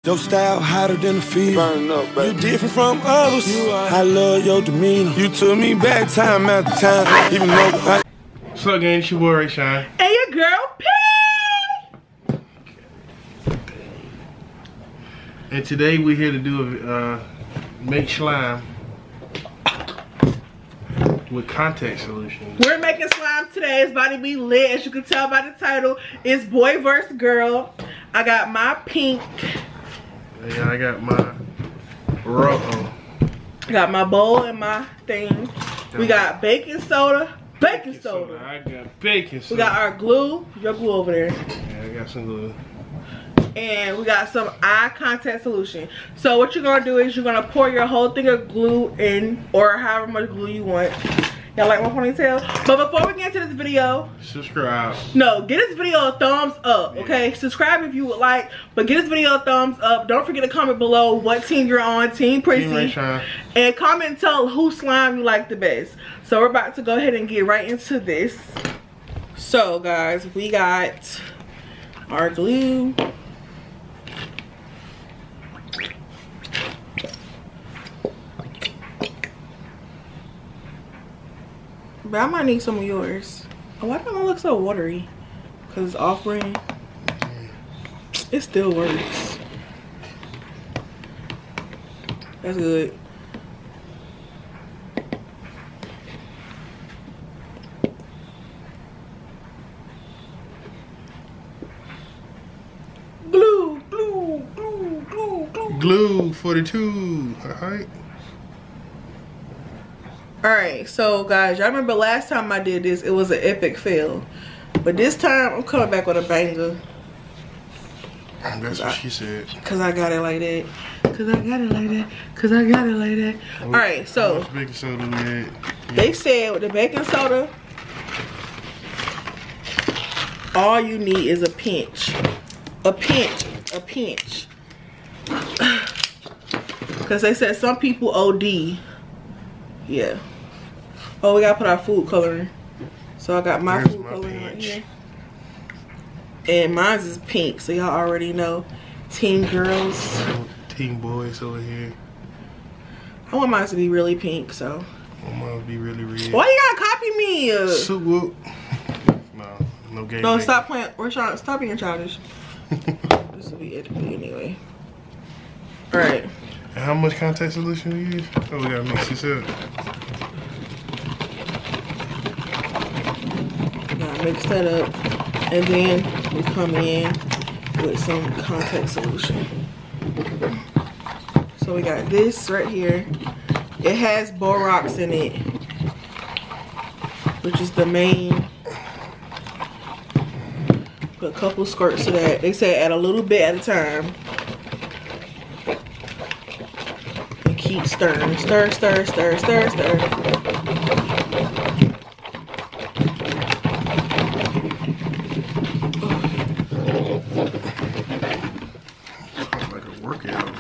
Your style hotter than the fever. You different from others. I love your demeanor. You took me back time after time. Even though I... What's up, gang? It's your boy Rayshaun. And your girl P. And today we're here to do a make slime with contact solution. We're making slime today. It's about to be lit. As you can tell by the title, it's boy versus girl. I got my pink. Yeah, I got my raw. I got my bowl and my thing. We got baking soda. Baking soda. I got baking soda. We got our glue. Your glue over there. Yeah, I got some glue. And we got some eye contact solution. So what you're gonna do is you're gonna pour your whole thing of glue in, or however much glue you want. Y'all like my ponytail? But before we get into this video, subscribe. No, get this video a thumbs up, okay? Subscribe if you would like, but get this video a thumbs up. Don't forget to comment below what team you're on, Team Prissy. And comment and tell who slime you like the best. So we're about to go ahead and get right into this. So guys, we got our glue. But I might need some of yours. Oh, why don't it look so watery? Because it's off-brand. It still works. That's good. Glue, glue, glue, glue, glue. Glue 42. Alright. Alright, so guys, y'all remember last time I did this, it was an epic fail. But this time, I'm coming back with a banger. That's what she said. Cause I got it like that. Cause I got it like that. Cause I got it like that. Alright, so. How much baking soda we had? They said with the baking soda, all you need is a pinch. A pinch. A pinch. Cause they said some people OD. Yeah. Oh, we gotta put our food coloring. So I got my food coloring right here. And mine is pink, so y'all already know. Team girls. Team boys over here. I want mine to be really pink, so. I want mine to be really red. Why you gotta copy me? Soup whoop. No game. No, stop playing. Rayshaun, stop being childish. This will be edited anyway. Alright. And how much contact solution we use? Oh, we gotta mix this up. Gotta mix that up. And then we come in with some contact solution. So we got this right here. It has borax in it, which is the main. Put a couple squirts of that. They say add a little bit at a time. Keep stirring. Stir, stir, stir, stir, stir. Sounds like a workout.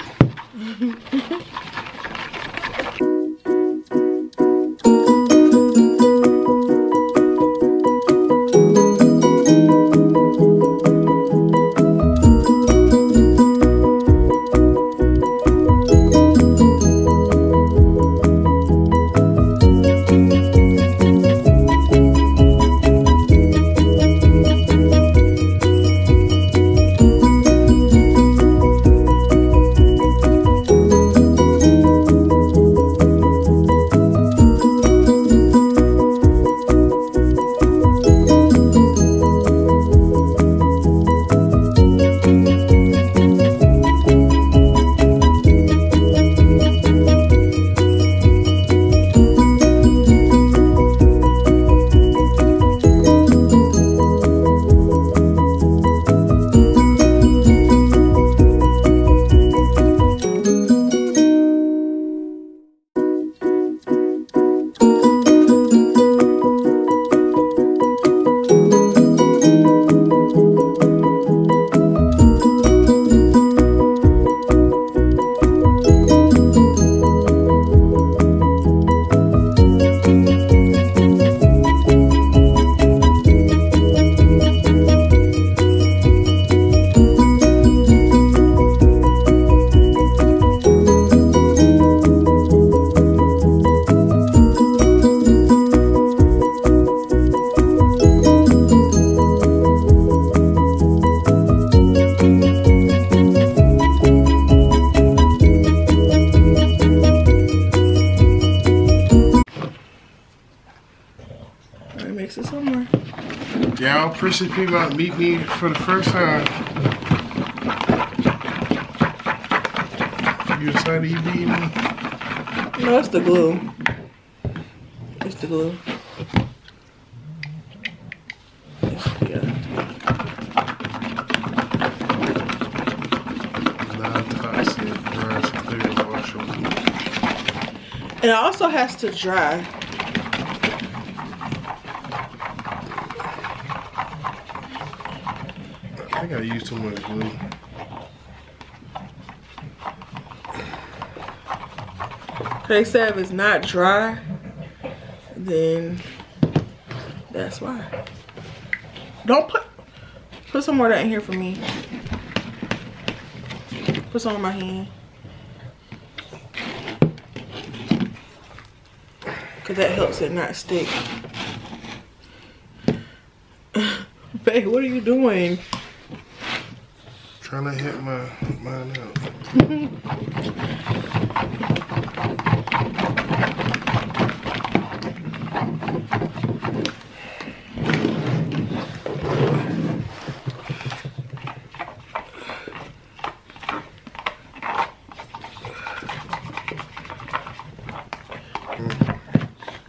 y'all precious people out meet me for the first time. You excited you beating me? No, it's the glue. It's the glue. Yeah. Non-toxic, dries clear washable. And it also has to dry. I think I used too much glue. They said if it's not dry, then that's why. Don't put some more of that in here for me. Put some on my hand. Cause that helps it not stick. Babe, what are you doing? Trying to hit mine out.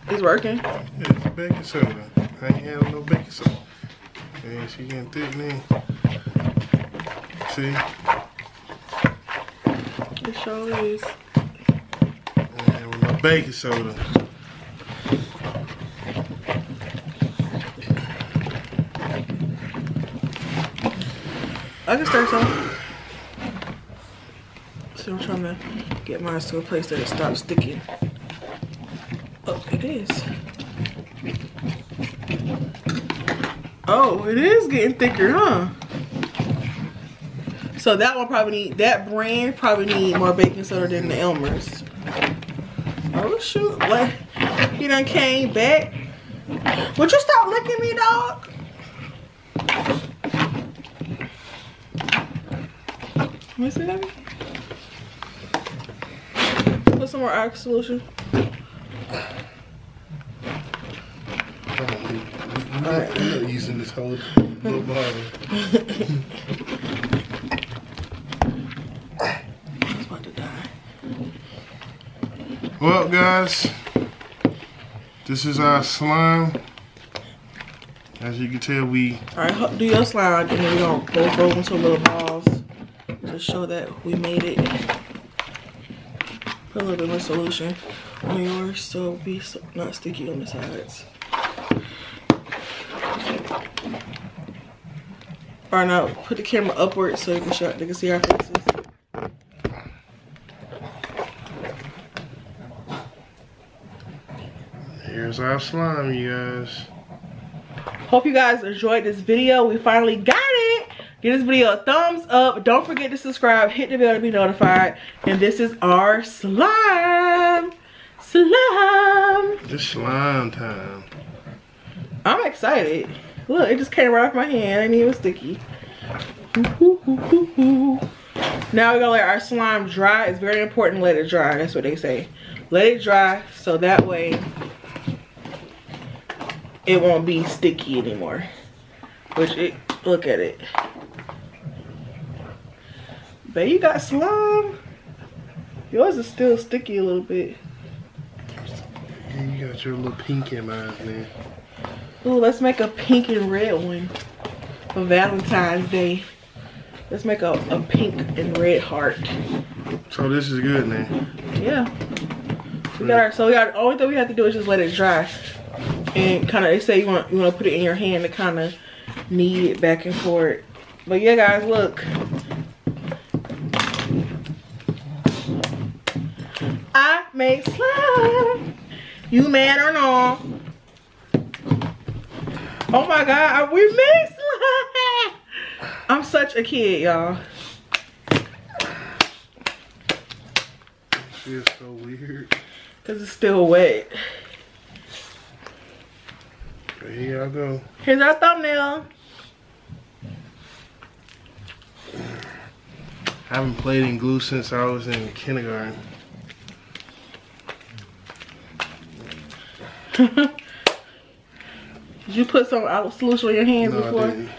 It's working. Yeah, it's baking soda. I ain't had no baking soda. And she getting thick now. See? It sure is. And with no baking soda. I can start some. So I'm trying to get mine to a place that it stops sticking. Oh, it is. Oh, it is getting thicker, huh? So that one probably need, that brand probably need more baking soda than the Elmer's. Oh shoot, like, he done came back. Would you stop licking me, dog? Let me see that. Put some more alcohol solution. I'm not using this whole little bottle. It's about to die. Well, guys, this is our slime. As you can tell, we... Alright, do your slime, and then we're going to both roll into little balls to show that we made it. Put a little bit more solution on yours so it'll be not sticky on the sides. Alright, now put the camera upward so they can see our faces. Here's our slime, you guys. Hope you guys enjoyed this video. We finally got it. Give this video a thumbs up. Don't forget to subscribe. Hit the bell to be notified. And this is our slime. Slime. It's slime time. I'm excited. Look, it just came right off my hand. I ain't even sticky. Now we're gonna let our slime dry. It's very important to let it dry. That's what they say. Let it dry so that way it won't be sticky anymore. Look at it. Babe, you got slime? Yours is still sticky a little bit. Yeah, you got your little pink in mine, man. Ooh, let's make a pink and red one for Valentine's Day. Let's make a pink and red heart. So this is good, man. Yeah. We got our, only thing we have to do is just let it dry. And kind of, they say you want to put it in your hand to kind of knead it back and forth. But yeah, guys, look. I make slime. You mad or not? Oh my God, we made slime. I'm such a kid, y'all. It feels so weird. Cause it's still wet. But here I go. Here's our thumbnail. I haven't played in glue since I was in kindergarten. Did you put some solution on your hands No, before? I didn't.